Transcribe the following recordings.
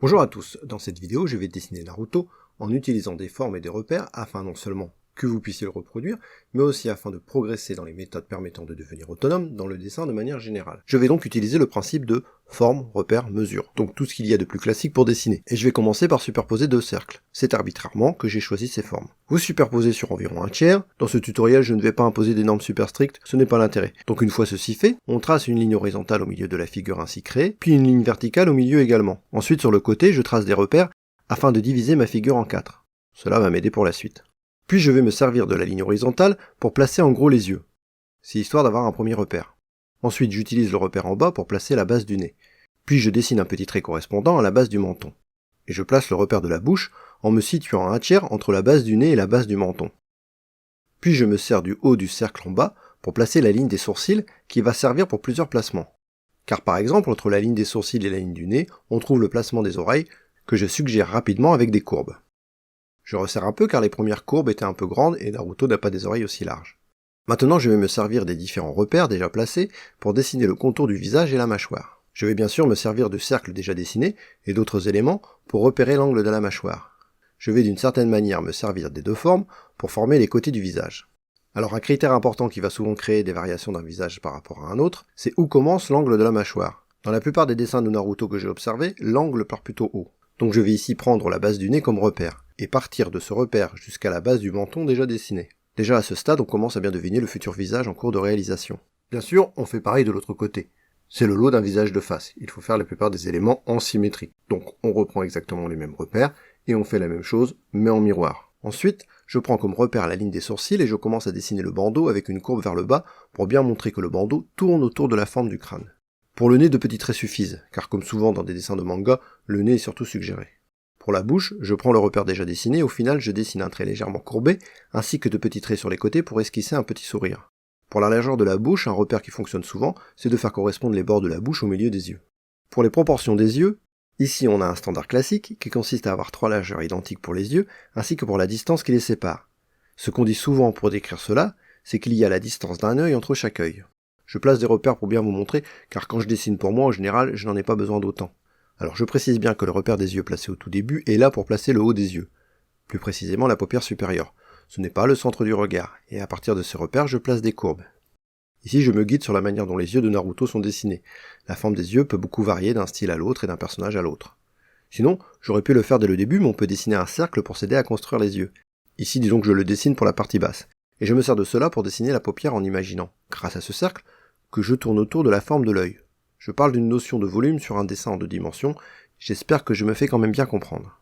Bonjour à tous, dans cette vidéo je vais dessiner Naruto en utilisant des formes et des repères afin non seulement que vous puissiez le reproduire, mais aussi afin de progresser dans les méthodes permettant de devenir autonome dans le dessin de manière générale. Je vais donc utiliser le principe de forme, repère, mesure, donc tout ce qu'il y a de plus classique pour dessiner. Et je vais commencer par superposer deux cercles. C'est arbitrairement que j'ai choisi ces formes. Vous superposez sur environ un tiers. Dans ce tutoriel je ne vais pas imposer des normes super strictes, ce n'est pas l'intérêt. Donc une fois ceci fait, on trace une ligne horizontale au milieu de la figure ainsi créée, puis une ligne verticale au milieu également. Ensuite sur le côté je trace des repères afin de diviser ma figure en 4. Cela va m'aider pour la suite. Puis je vais me servir de la ligne horizontale pour placer en gros les yeux. C'est histoire d'avoir un premier repère. Ensuite j'utilise le repère en bas pour placer la base du nez. Puis je dessine un petit trait correspondant à la base du menton. Et je place le repère de la bouche en me situant à un tiers entre la base du nez et la base du menton. Puis je me sers du haut du cercle en bas pour placer la ligne des sourcils qui va servir pour plusieurs placements. Car par exemple entre la ligne des sourcils et la ligne du nez, on trouve le placement des oreilles que je suggère rapidement avec des courbes. Je resserre un peu car les premières courbes étaient un peu grandes et Naruto n'a pas des oreilles aussi larges. Maintenant je vais me servir des différents repères déjà placés pour dessiner le contour du visage et la mâchoire. Je vais bien sûr me servir de cercles déjà dessinés et d'autres éléments pour repérer l'angle de la mâchoire. Je vais d'une certaine manière me servir des deux formes pour former les côtés du visage. Alors un critère important qui va souvent créer des variations d'un visage par rapport à un autre, c'est où commence l'angle de la mâchoire. Dans la plupart des dessins de Naruto que j'ai observés, l'angle part plutôt haut. Donc je vais ici prendre la base du nez comme repère, et partir de ce repère jusqu'à la base du menton déjà dessiné. Déjà à ce stade, on commence à bien deviner le futur visage en cours de réalisation. Bien sûr, on fait pareil de l'autre côté. C'est le lot d'un visage de face, il faut faire la plupart des éléments en symétrie. Donc on reprend exactement les mêmes repères, et on fait la même chose, mais en miroir. Ensuite, je prends comme repère la ligne des sourcils et je commence à dessiner le bandeau avec une courbe vers le bas pour bien montrer que le bandeau tourne autour de la forme du crâne. Pour le nez, deux petits traits suffisent, car comme souvent dans des dessins de manga, le nez est surtout suggéré. Pour la bouche, je prends le repère déjà dessiné et au final je dessine un trait légèrement courbé, ainsi que de petits traits sur les côtés pour esquisser un petit sourire. Pour la largeur de la bouche, un repère qui fonctionne souvent, c'est de faire correspondre les bords de la bouche au milieu des yeux. Pour les proportions des yeux, ici on a un standard classique qui consiste à avoir trois largeurs identiques pour les yeux, ainsi que pour la distance qui les sépare. Ce qu'on dit souvent pour décrire cela, c'est qu'il y a la distance d'un œil entre chaque œil. Je place des repères pour bien vous montrer, car quand je dessine pour moi, en général, je n'en ai pas besoin d'autant. Alors je précise bien que le repère des yeux placé au tout début est là pour placer le haut des yeux. Plus précisément la paupière supérieure. Ce n'est pas le centre du regard, et à partir de ces repères, je place des courbes. Ici, je me guide sur la manière dont les yeux de Naruto sont dessinés. La forme des yeux peut beaucoup varier d'un style à l'autre et d'un personnage à l'autre. Sinon, j'aurais pu le faire dès le début, mais on peut dessiner un cercle pour s'aider à construire les yeux. Ici, disons que je le dessine pour la partie basse. Et je me sers de cela pour dessiner la paupière en imaginant, grâce à ce cercle, que je tourne autour de la forme de l'œil. Je parle d'une notion de volume sur un dessin en 2 dimensions, j'espère que je me fais quand même bien comprendre.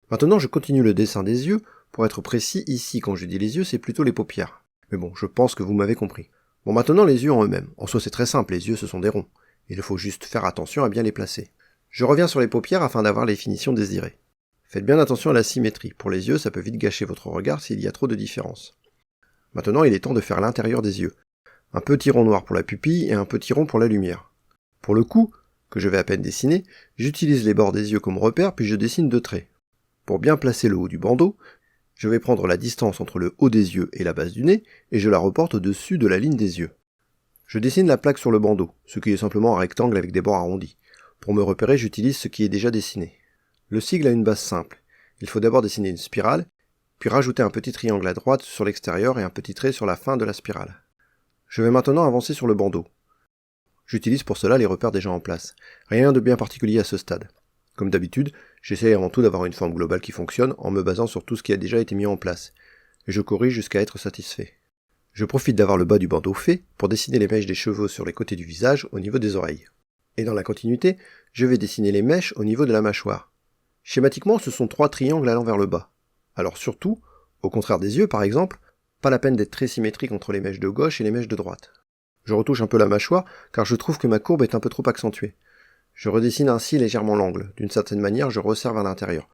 Maintenant je continue le dessin des yeux, pour être précis, ici quand je dis les yeux c'est plutôt les paupières. Mais bon, je pense que vous m'avez compris. Bon maintenant les yeux en eux-mêmes, en soi c'est très simple, les yeux ce sont des ronds. Il faut juste faire attention à bien les placer. Je reviens sur les paupières afin d'avoir les finitions désirées. Faites bien attention à la symétrie, pour les yeux ça peut vite gâcher votre regard s'il y a trop de différence. Maintenant il est temps de faire l'intérieur des yeux. Un petit rond noir pour la pupille et un petit rond pour la lumière. Pour le cou, que je vais à peine dessiner, j'utilise les bords des yeux comme repère puis je dessine 2 traits. Pour bien placer le haut du bandeau, je vais prendre la distance entre le haut des yeux et la base du nez et je la reporte au-dessus de la ligne des yeux. Je dessine la plaque sur le bandeau, ce qui est simplement un rectangle avec des bords arrondis. Pour me repérer, j'utilise ce qui est déjà dessiné. Le sigle a une base simple. Il faut d'abord dessiner une spirale, puis rajouter un petit triangle à droite sur l'extérieur et un petit trait sur la fin de la spirale. Je vais maintenant avancer sur le bandeau. J'utilise pour cela les repères déjà en place. Rien de bien particulier à ce stade. Comme d'habitude, j'essaie avant tout d'avoir une forme globale qui fonctionne en me basant sur tout ce qui a déjà été mis en place. Et je corrige jusqu'à être satisfait. Je profite d'avoir le bas du bandeau fait pour dessiner les mèches des cheveux sur les côtés du visage au niveau des oreilles. Et dans la continuité, je vais dessiner les mèches au niveau de la mâchoire. Schématiquement, ce sont 3 triangles allant vers le bas. Alors surtout, au contraire des yeux par exemple, pas la peine d'être très symétrique entre les mèches de gauche et les mèches de droite. Je retouche un peu la mâchoire, car je trouve que ma courbe est un peu trop accentuée. Je redessine ainsi légèrement l'angle, d'une certaine manière je resserre vers l'intérieur.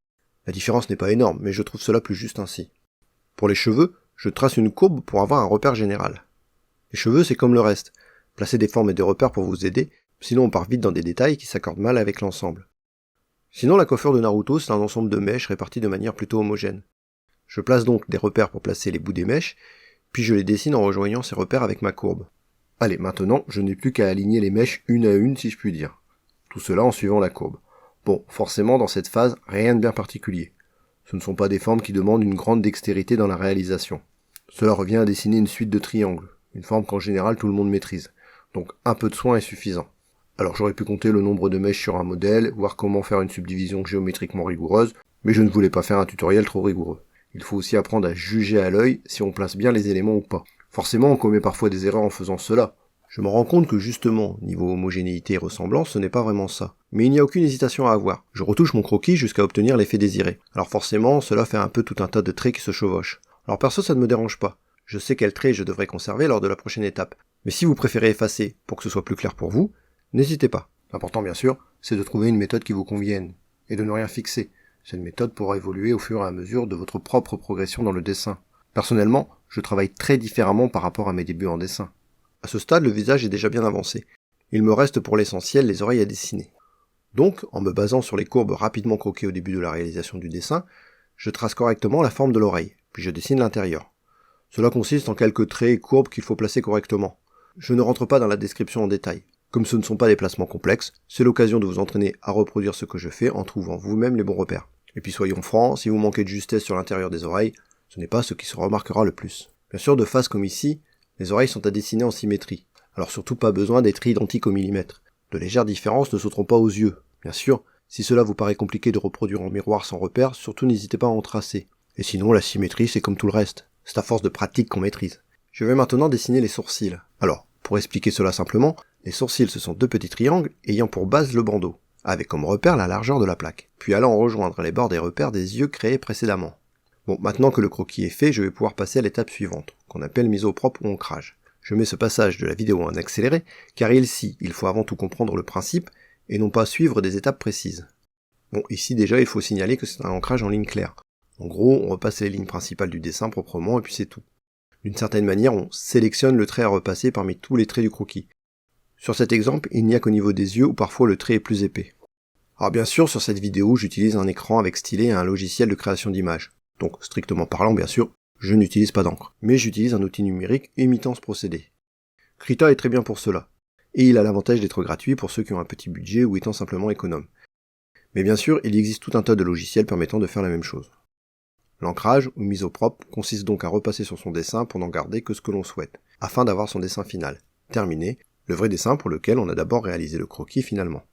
La différence n'est pas énorme, mais je trouve cela plus juste ainsi. Pour les cheveux, je trace une courbe pour avoir un repère général. Les cheveux c'est comme le reste, placez des formes et des repères pour vous aider, sinon on part vite dans des détails qui s'accordent mal avec l'ensemble. Sinon la coiffure de Naruto c'est un ensemble de mèches réparties de manière plutôt homogène. Je place donc des repères pour placer les bouts des mèches, puis je les dessine en rejoignant ces repères avec ma courbe. Allez, maintenant, je n'ai plus qu'à aligner les mèches une à une si je puis dire. Tout cela en suivant la courbe. Bon, forcément dans cette phase, rien de bien particulier. Ce ne sont pas des formes qui demandent une grande dextérité dans la réalisation. Cela revient à dessiner une suite de triangles, une forme qu'en général tout le monde maîtrise. Donc un peu de soin est suffisant. Alors j'aurais pu compter le nombre de mèches sur un modèle, voir comment faire une subdivision géométriquement rigoureuse, mais je ne voulais pas faire un tutoriel trop rigoureux. Il faut aussi apprendre à juger à l'œil si on place bien les éléments ou pas. Forcément, on commet parfois des erreurs en faisant cela. Je me rends compte que justement, niveau homogénéité et ressemblance, ce n'est pas vraiment ça. Mais il n'y a aucune hésitation à avoir. Je retouche mon croquis jusqu'à obtenir l'effet désiré. Alors forcément, cela fait un peu tout un tas de traits qui se chevauchent. Alors perso, ça ne me dérange pas. Je sais quels traits je devrais conserver lors de la prochaine étape. Mais si vous préférez effacer pour que ce soit plus clair pour vous, n'hésitez pas. L'important bien sûr, c'est de trouver une méthode qui vous convienne, et de ne rien fixer. Cette méthode pourra évoluer au fur et à mesure de votre propre progression dans le dessin. Personnellement, je travaille très différemment par rapport à mes débuts en dessin. À ce stade, le visage est déjà bien avancé. Il me reste pour l'essentiel les oreilles à dessiner. Donc, en me basant sur les courbes rapidement croquées au début de la réalisation du dessin, je trace correctement la forme de l'oreille, puis je dessine l'intérieur. Cela consiste en quelques traits et courbes qu'il faut placer correctement. Je ne rentre pas dans la description en détail. Comme ce ne sont pas des placements complexes, c'est l'occasion de vous entraîner à reproduire ce que je fais en trouvant vous-même les bons repères. Et puis soyons francs, si vous manquez de justesse sur l'intérieur des oreilles, ce n'est pas ce qui se remarquera le plus. Bien sûr, de face comme ici, les oreilles sont à dessiner en symétrie, alors surtout pas besoin d'être identiques au millimètre. De légères différences ne sauteront pas aux yeux. Bien sûr, si cela vous paraît compliqué de reproduire en miroir sans repère, surtout n'hésitez pas à en tracer. Et sinon, la symétrie c'est comme tout le reste, c'est à force de pratique qu'on maîtrise. Je vais maintenant dessiner les sourcils. Alors, pour expliquer cela simplement, les sourcils ce sont deux petits triangles ayant pour base le bandeau, avec comme repère la largeur de la plaque, puis allant rejoindre les bords des repères des yeux créés précédemment. Bon, maintenant que le croquis est fait, je vais pouvoir passer à l'étape suivante, qu'on appelle mise au propre ou ancrage. Je mets ce passage de la vidéo en accéléré, car ici, il faut avant tout comprendre le principe, et non pas suivre des étapes précises. Bon, ici déjà, il faut signaler que c'est un ancrage en ligne claire. En gros, on repasse les lignes principales du dessin proprement, et puis c'est tout. D'une certaine manière, on sélectionne le trait à repasser parmi tous les traits du croquis. Sur cet exemple, il n'y a qu'au niveau des yeux où parfois le trait est plus épais. Alors bien sûr, sur cette vidéo, j'utilise un écran avec stylet et un logiciel de création d'images. Donc, strictement parlant, bien sûr, je n'utilise pas d'encre, mais j'utilise un outil numérique imitant ce procédé. Krita est très bien pour cela, et il a l'avantage d'être gratuit pour ceux qui ont un petit budget ou étant simplement économes. Mais bien sûr, il existe tout un tas de logiciels permettant de faire la même chose. L'ancrage, ou mise au propre, consiste donc à repasser sur son dessin pour n'en garder que ce que l'on souhaite, afin d'avoir son dessin final, terminé, le vrai dessin pour lequel on a d'abord réalisé le croquis finalement.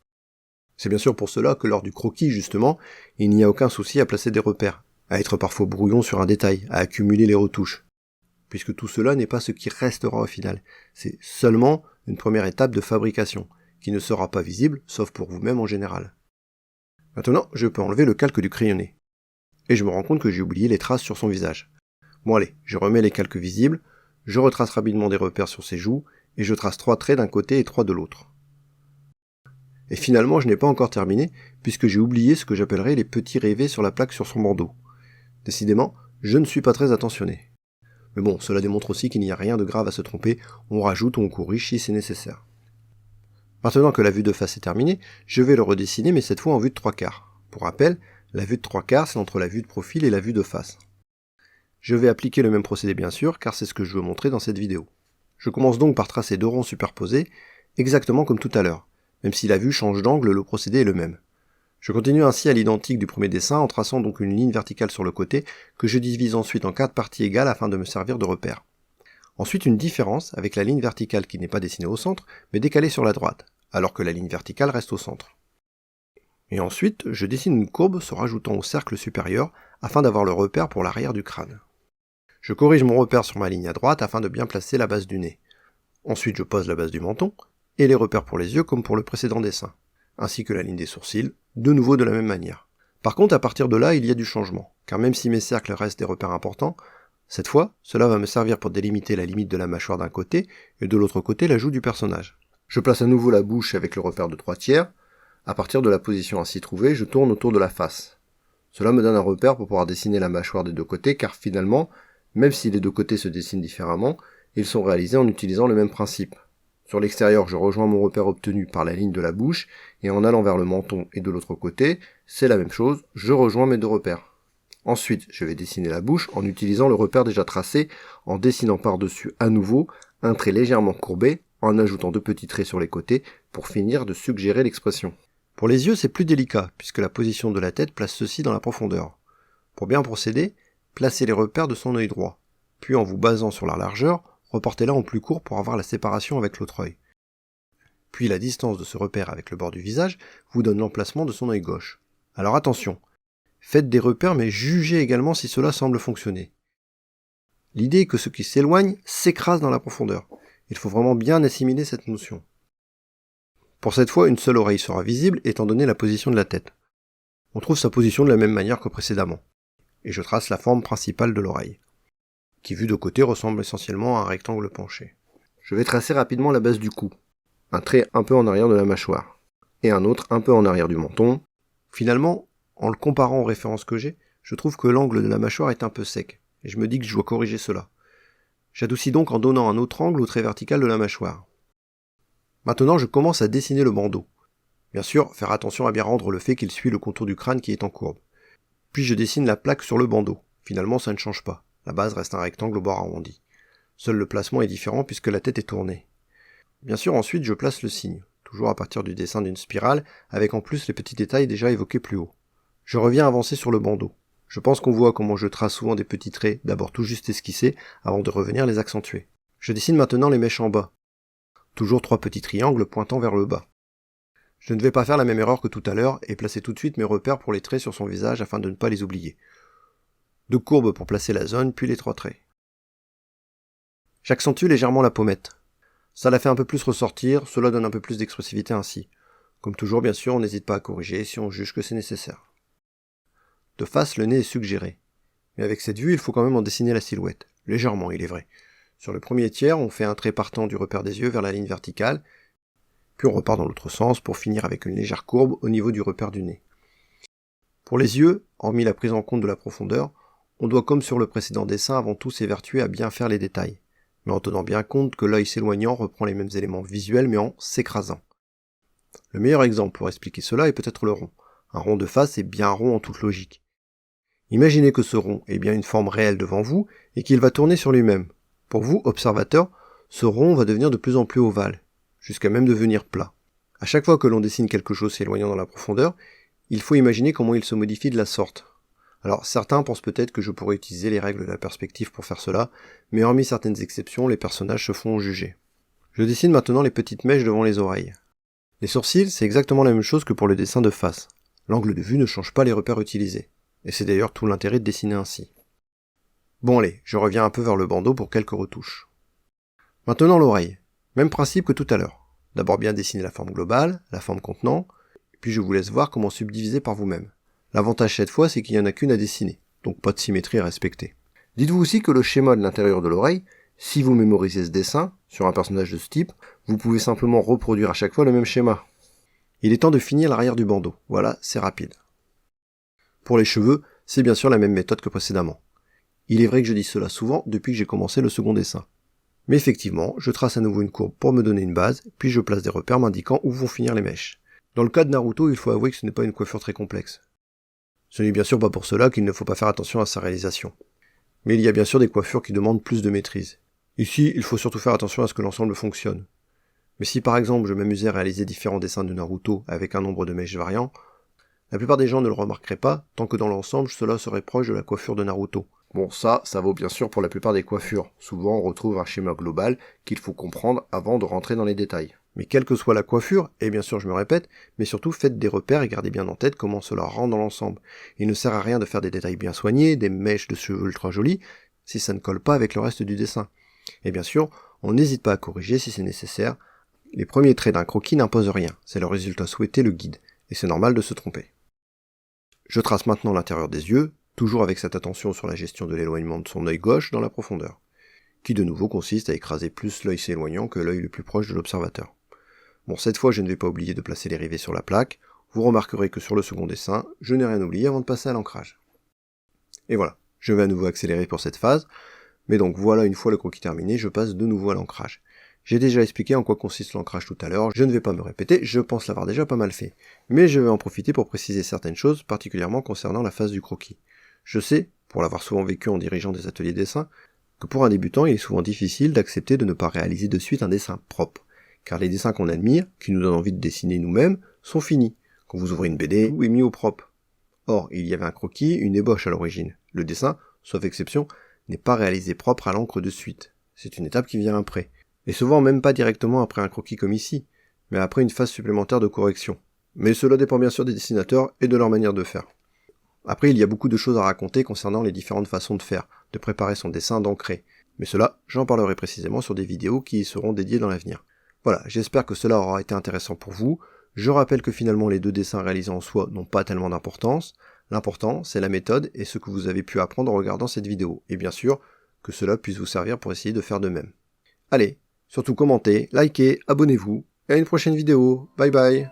C'est bien sûr pour cela que lors du croquis, justement, il n'y a aucun souci à placer des repères, à être parfois brouillon sur un détail, à accumuler les retouches. Puisque tout cela n'est pas ce qui restera au final, c'est seulement une première étape de fabrication, qui ne sera pas visible, sauf pour vous-même en général. Maintenant, je peux enlever le calque du crayonné. Et je me rends compte que j'ai oublié les traces sur son visage. Bon allez, je remets les calques visibles, je retrace rapidement des repères sur ses joues, et je trace 3 traits d'un côté et 3 de l'autre. Et finalement, je n'ai pas encore terminé, puisque j'ai oublié ce que j'appellerais les petits rêvés sur la plaque sur son bandeau. Décidément, je ne suis pas très attentionné. Mais bon, cela démontre aussi qu'il n'y a rien de grave à se tromper, on rajoute ou on corrige si c'est nécessaire. Maintenant que la vue de face est terminée, je vais le redessiner, mais cette fois en vue de 3/4. Pour rappel, la vue de 3/4, c'est entre la vue de profil et la vue de face. Je vais appliquer le même procédé bien sûr, car c'est ce que je veux montrer dans cette vidéo. Je commence donc par tracer 2 ronds superposés, exactement comme tout à l'heure. Même si la vue change d'angle, le procédé est le même. Je continue ainsi à l'identique du premier dessin en traçant donc une ligne verticale sur le côté que je divise ensuite en 4 parties égales afin de me servir de repère. Ensuite une différence avec la ligne verticale qui n'est pas dessinée au centre mais décalée sur la droite, alors que la ligne verticale reste au centre. Et ensuite je dessine une courbe se rajoutant au cercle supérieur afin d'avoir le repère pour l'arrière du crâne. Je corrige mon repère sur ma ligne à droite afin de bien placer la base du nez. Ensuite je pose la base du menton et les repères pour les yeux comme pour le précédent dessin, ainsi que la ligne des sourcils, de nouveau de la même manière. Par contre, à partir de là, il y a du changement, car même si mes cercles restent des repères importants, cette fois, cela va me servir pour délimiter la limite de la mâchoire d'un côté, et de l'autre côté la joue du personnage. Je place à nouveau la bouche avec le repère de 3/4, à partir de la position ainsi trouvée, je tourne autour de la face. Cela me donne un repère pour pouvoir dessiner la mâchoire des deux côtés, car finalement, même si les deux côtés se dessinent différemment, ils sont réalisés en utilisant le même principe. Sur l'extérieur, je rejoins mon repère obtenu par la ligne de la bouche, et en allant vers le menton et de l'autre côté, c'est la même chose, je rejoins mes 2 repères. Ensuite, je vais dessiner la bouche en utilisant le repère déjà tracé, en dessinant par-dessus à nouveau un trait légèrement courbé, en ajoutant 2 petits traits sur les côtés, pour finir de suggérer l'expression. Pour les yeux, c'est plus délicat, puisque la position de la tête place ceux-ci dans la profondeur. Pour bien procéder, placez les repères de son œil droit, puis en vous basant sur la largeur, reportez-la en plus court pour avoir la séparation avec l'autre œil. Puis la distance de ce repère avec le bord du visage vous donne l'emplacement de son œil gauche. Alors attention, faites des repères mais jugez également si cela semble fonctionner. L'idée est que ce qui s'éloigne s'écrase dans la profondeur. Il faut vraiment bien assimiler cette notion. Pour cette fois, une seule oreille sera visible étant donné la position de la tête. On trouve sa position de la même manière que précédemment. Et je trace la forme principale de l'oreille, qui vue de côté ressemble essentiellement à un rectangle penché. Je vais tracer rapidement la base du cou. Un trait un peu en arrière de la mâchoire, et un autre un peu en arrière du menton. Finalement, en le comparant aux références que j'ai, je trouve que l'angle de la mâchoire est un peu sec, et je me dis que je dois corriger cela. J'adoucis donc en donnant un autre angle au trait vertical de la mâchoire. Maintenant, je commence à dessiner le bandeau. Bien sûr, faire attention à bien rendre le fait qu'il suit le contour du crâne qui est en courbe. Puis je dessine la plaque sur le bandeau. Finalement, ça ne change pas. La base reste un rectangle au bord arrondi. Seul le placement est différent puisque la tête est tournée. Bien sûr, ensuite, je place le signe, toujours à partir du dessin d'une spirale, avec en plus les petits détails déjà évoqués plus haut. Je reviens avancer sur le bandeau. Je pense qu'on voit comment je trace souvent des petits traits, d'abord tout juste esquissés, avant de revenir les accentuer. Je dessine maintenant les mèches en bas. Toujours 3 petits triangles pointant vers le bas. Je ne vais pas faire la même erreur que tout à l'heure et placer tout de suite mes repères pour les traits sur son visage afin de ne pas les oublier. 2 courbes pour placer la zone, puis les 3 traits. J'accentue légèrement la pommette. Ça la fait un peu plus ressortir, cela donne un peu plus d'expressivité ainsi. Comme toujours, bien sûr, on n'hésite pas à corriger si on juge que c'est nécessaire. De face, le nez est suggéré. Mais avec cette vue, il faut quand même en dessiner la silhouette. Légèrement, il est vrai. Sur le premier tiers, on fait un trait partant du repère des yeux vers la ligne verticale, puis on repart dans l'autre sens pour finir avec une légère courbe au niveau du repère du nez. Pour les yeux, hormis la prise en compte de la profondeur, on doit comme sur le précédent dessin avant tout s'évertuer à bien faire les détails, mais en tenant bien compte que l'œil s'éloignant reprend les mêmes éléments visuels mais en s'écrasant. Le meilleur exemple pour expliquer cela est peut-être le rond. Un rond de face est bien rond en toute logique. Imaginez que ce rond est bien une forme réelle devant vous et qu'il va tourner sur lui-même. Pour vous, observateur, ce rond va devenir de plus en plus ovale, jusqu'à même devenir plat. À chaque fois que l'on dessine quelque chose s'éloignant dans la profondeur, il faut imaginer comment il se modifie de la sorte. Alors certains pensent peut-être que je pourrais utiliser les règles de la perspective pour faire cela, mais hormis certaines exceptions, les personnages se font juger. Je dessine maintenant les petites mèches devant les oreilles. Les sourcils, c'est exactement la même chose que pour le dessin de face. L'angle de vue ne change pas les repères utilisés, et c'est d'ailleurs tout l'intérêt de dessiner ainsi. Bon allez, je reviens un peu vers le bandeau pour quelques retouches. Maintenant l'oreille, même principe que tout à l'heure. D'abord bien dessiner la forme globale, la forme contenant, puis je vous laisse voir comment subdiviser par vous-même. L'avantage cette fois, c'est qu'il n'y en a qu'une à dessiner, donc pas de symétrie à respecter. Dites-vous aussi que le schéma de l'intérieur de l'oreille, si vous mémorisez ce dessin, sur un personnage de ce type, vous pouvez simplement reproduire à chaque fois le même schéma. Il est temps de finir l'arrière du bandeau, voilà, c'est rapide. Pour les cheveux, c'est bien sûr la même méthode que précédemment. Il est vrai que je dis cela souvent depuis que j'ai commencé le second dessin. Mais effectivement, je trace à nouveau une courbe pour me donner une base, puis je place des repères m'indiquant où vont finir les mèches. Dans le cas de Naruto, il faut avouer que ce n'est pas une coiffure très complexe. Ce n'est bien sûr pas pour cela qu'il ne faut pas faire attention à sa réalisation. Mais il y a bien sûr des coiffures qui demandent plus de maîtrise. Ici, il faut surtout faire attention à ce que l'ensemble fonctionne. Mais si par exemple je m'amusais à réaliser différents dessins de Naruto avec un nombre de mèches variant, la plupart des gens ne le remarqueraient pas, tant que dans l'ensemble cela serait proche de la coiffure de Naruto. Bon, ça vaut bien sûr pour la plupart des coiffures. Souvent on retrouve un schéma global qu'il faut comprendre avant de rentrer dans les détails. Mais quelle que soit la coiffure, et bien sûr je me répète, mais surtout faites des repères et gardez bien en tête comment cela rend dans l'ensemble. Il ne sert à rien de faire des détails bien soignés, des mèches de cheveux ultra jolies, si ça ne colle pas avec le reste du dessin. Et bien sûr, on n'hésite pas à corriger si c'est nécessaire. Les premiers traits d'un croquis n'imposent rien, c'est le résultat souhaité le guide, et c'est normal de se tromper. Je trace maintenant l'intérieur des yeux, toujours avec cette attention sur la gestion de l'éloignement de son œil gauche dans la profondeur, qui de nouveau consiste à écraser plus l'œil s'éloignant que l'œil le plus proche de l'observateur. Bon, cette fois je ne vais pas oublier de placer les rivets sur la plaque, vous remarquerez que sur le second dessin, je n'ai rien oublié avant de passer à l'ancrage. Et voilà, je vais à nouveau accélérer pour cette phase, mais donc voilà, une fois le croquis terminé, je passe de nouveau à l'ancrage. J'ai déjà expliqué en quoi consiste l'ancrage tout à l'heure, je ne vais pas me répéter, je pense l'avoir déjà pas mal fait. Mais je vais en profiter pour préciser certaines choses, particulièrement concernant la phase du croquis. Je sais, pour l'avoir souvent vécu en dirigeant des ateliers dessin, que pour un débutant il est souvent difficile d'accepter de ne pas réaliser de suite un dessin propre, car les dessins qu'on admire, qui nous donnent envie de dessiner nous-mêmes, sont finis. Quand vous ouvrez une BD, tout est mis au propre. Or, il y avait un croquis, une ébauche à l'origine. Le dessin, sauf exception, n'est pas réalisé propre à l'encre de suite. C'est une étape qui vient après. Et souvent même pas directement après un croquis comme ici, mais après une phase supplémentaire de correction. Mais cela dépend bien sûr des dessinateurs et de leur manière de faire. Après, il y a beaucoup de choses à raconter concernant les différentes façons de faire, de préparer son dessin, d'ancrer. Mais cela, j'en parlerai précisément sur des vidéos qui y seront dédiées dans l'avenir. Voilà, j'espère que cela aura été intéressant pour vous. Je rappelle que finalement les deux dessins réalisés en soi n'ont pas tellement d'importance. L'important, c'est la méthode et ce que vous avez pu apprendre en regardant cette vidéo. Et bien sûr, que cela puisse vous servir pour essayer de faire de même. Allez, surtout commentez, likez, abonnez-vous, et à une prochaine vidéo. Bye bye.